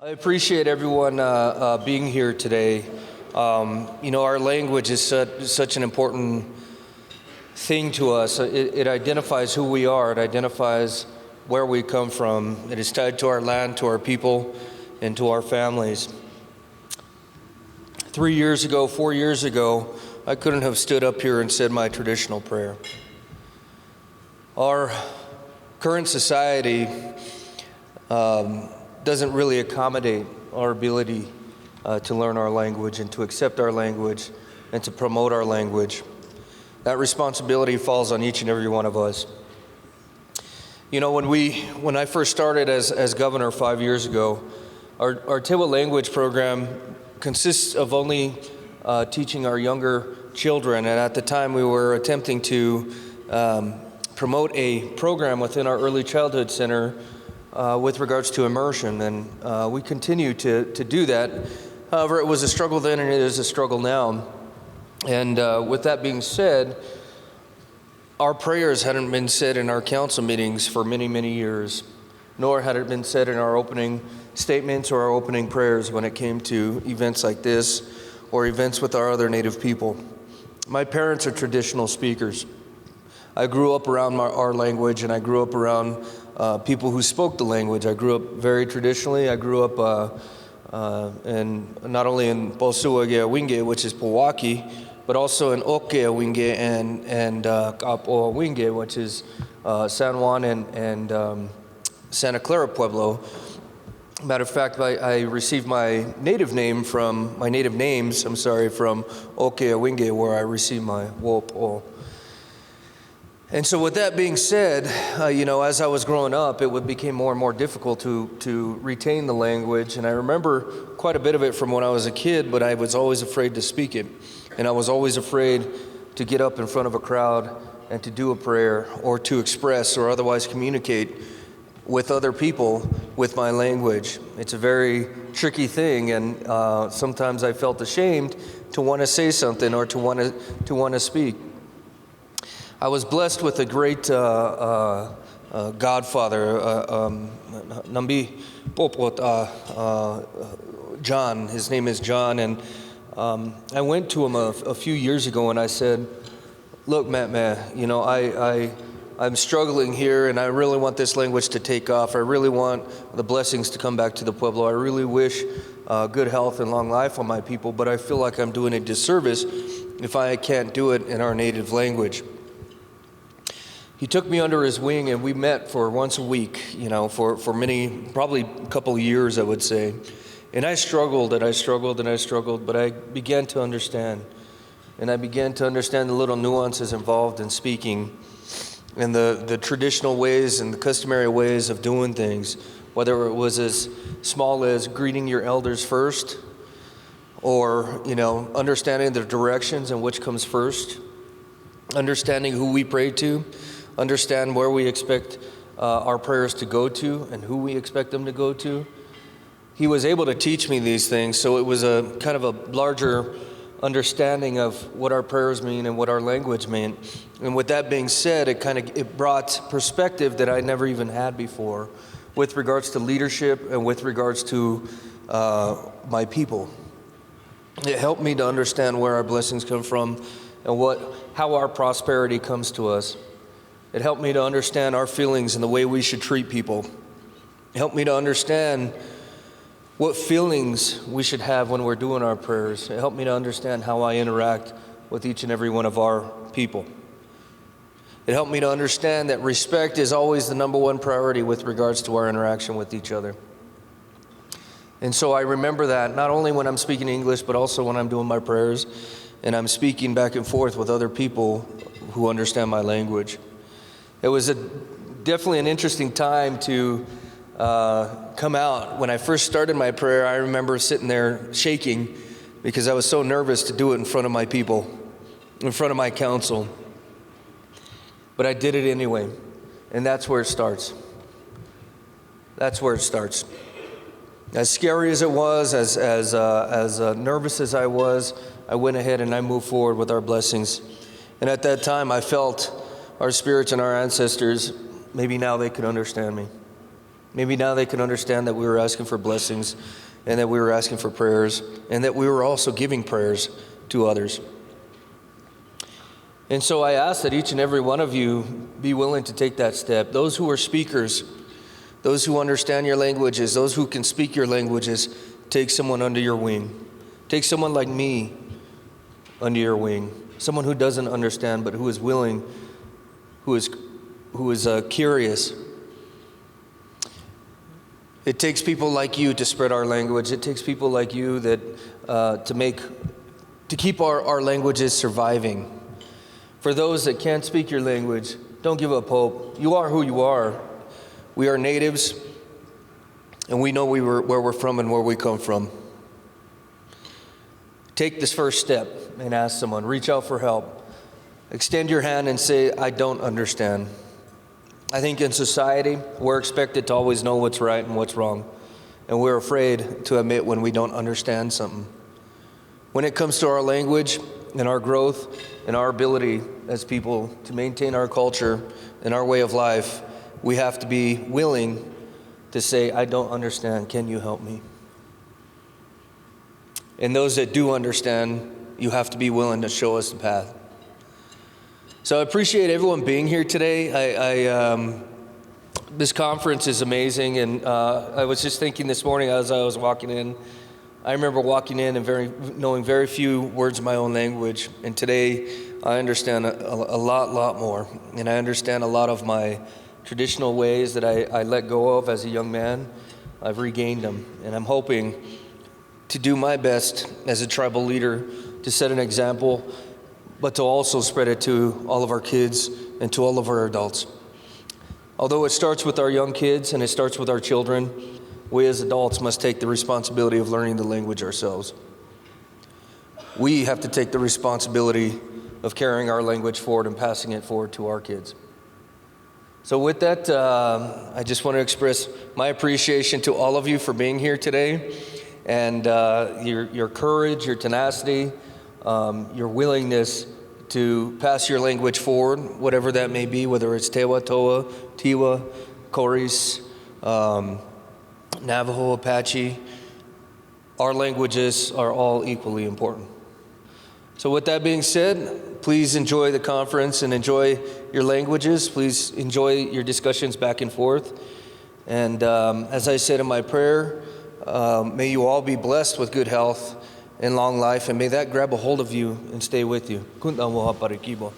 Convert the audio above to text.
I appreciate everyone being here today. Our language is such an important thing to us. It identifies who we are. It identifies where we come from. It is tied to our land, to our people, and to our families. 4 years ago, I couldn't have stood up here and said my traditional prayer. Our current society doesn't really accommodate our ability to learn our language and to accept our language and to promote our language. That responsibility falls on each and every one of us. You know, when I first started as governor 5 years ago, our Tewa language program consists of only teaching our younger children, and at the time we were attempting to promote a program within our early childhood center with regards to immersion, and we continue to do that. However, it was a struggle then and it is a struggle now. And with that being said, our prayers hadn't been said in our council meetings for many, many years, nor had it been said in our opening statements or our opening prayers when it came to events like this or events with our other Native people. My parents are traditional speakers. I grew up around our language, and I grew up around people who spoke the language. I grew up very traditionally. I grew up not only in Posuage, which is Pojoaque, but also in Okeawinge and Kapoawinge, which is San Juan and Santa Clara Pueblo. Matter of fact, I received my native names from Okeawinge, where I received my Wopo. And so with that being said, as I was growing up, it became more and more difficult to retain the language. And I remember quite a bit of it from when I was a kid, but I was always afraid to speak it. And I was always afraid to get up in front of a crowd and to do a prayer or to express or otherwise communicate with other people with my language. It's a very tricky thing, and sometimes I felt ashamed to want to say something or to want to speak. I was blessed with a great godfather, Nambi Popot, John. His name is John, and I went to him a few years ago and I said, "Look, Matt, I'm struggling here, and I really want this language to take off. I really want the blessings to come back to the Pueblo. I really wish good health and long life on my people, but I feel like I'm doing a disservice if I can't do it in our native language." He took me under his wing, and we met for once a week, for many, probably a couple of years, I would say. And I struggled, but I began to understand. And I began to understand the little nuances involved in speaking and the traditional ways and the customary ways of doing things, whether it was as small as greeting your elders first or, understanding the directions and which comes first, understanding who we pray to, understand where we expect our prayers to go to and who we expect them to go to. He was able to teach me these things, so it was a kind of a larger understanding of what our prayers mean and what our language meant. And with that being said, it brought perspective that I never even had before with regards to leadership and with regards to my people. It helped me to understand where our blessings come from and how our prosperity comes to us. It helped me to understand our feelings and the way we should treat people. It helped me to understand what feelings we should have when we're doing our prayers. It helped me to understand how I interact with each and every one of our people. It helped me to understand that respect is always the number one priority with regards to our interaction with each other. And so I remember that not only when I'm speaking English, but also when I'm doing my prayers and I'm speaking back and forth with other people who understand my language. It was definitely an interesting time to come out. When I first started my prayer, I remember sitting there shaking because I was so nervous to do it in front of my people, in front of my council. But I did it anyway, and that's where it starts. That's where it starts. As scary as it was, as nervous as I was, I went ahead and I moved forward with our blessings. And at that time, I felt our spirits and our ancestors, maybe now they could understand me. Maybe now they can understand that we were asking for blessings and that we were asking for prayers and that we were also giving prayers to others. And so I ask that each and every one of you be willing to take that step. Those who are speakers, those who understand your languages, those who can speak your languages, take someone under your wing. Take someone like me under your wing. Someone who doesn't understand but who is willing, who is curious. It takes people like you to spread our language. It takes people like you that to keep our languages surviving. For those that can't speak your language, don't give up hope. You are who you are. We are natives, and we know where we're from and where we come from. Take this first step and ask someone. Reach out for help. Extend your hand and say, I don't understand. I think in society, we're expected to always know what's right and what's wrong, and we're afraid to admit when we don't understand something. When it comes to our language and our growth and our ability as people to maintain our culture and our way of life, we have to be willing to say, I don't understand, can you help me? And those that do understand, you have to be willing to show us the path. So I appreciate everyone being here today. This conference is amazing, and I was just thinking this morning as I was walking in, I remember walking in and knowing very few words of my own language, and today I understand a lot more, and I understand a lot of my traditional ways that I let go of as a young man. I've regained them, and I'm hoping to do my best as a tribal leader to set an example, but to also spread it to all of our kids and to all of our adults. Although it starts with our young kids and it starts with our children, we as adults must take the responsibility of learning the language ourselves. We have to take the responsibility of carrying our language forward and passing it forward to our kids. So with that, I just want to express my appreciation to all of you for being here today, and your courage, your tenacity, your willingness to pass your language forward, whatever that may be, whether it's Tewa, Toa, Tiwa, Koris, Navajo, Apache. Our languages are all equally important. So with that being said, please enjoy the conference and enjoy your languages. Please enjoy your discussions back and forth. And as I said in my prayer, may you all be blessed with good health and long life, and may that grab a hold of you and stay with you. Kunta mo ha parikibo.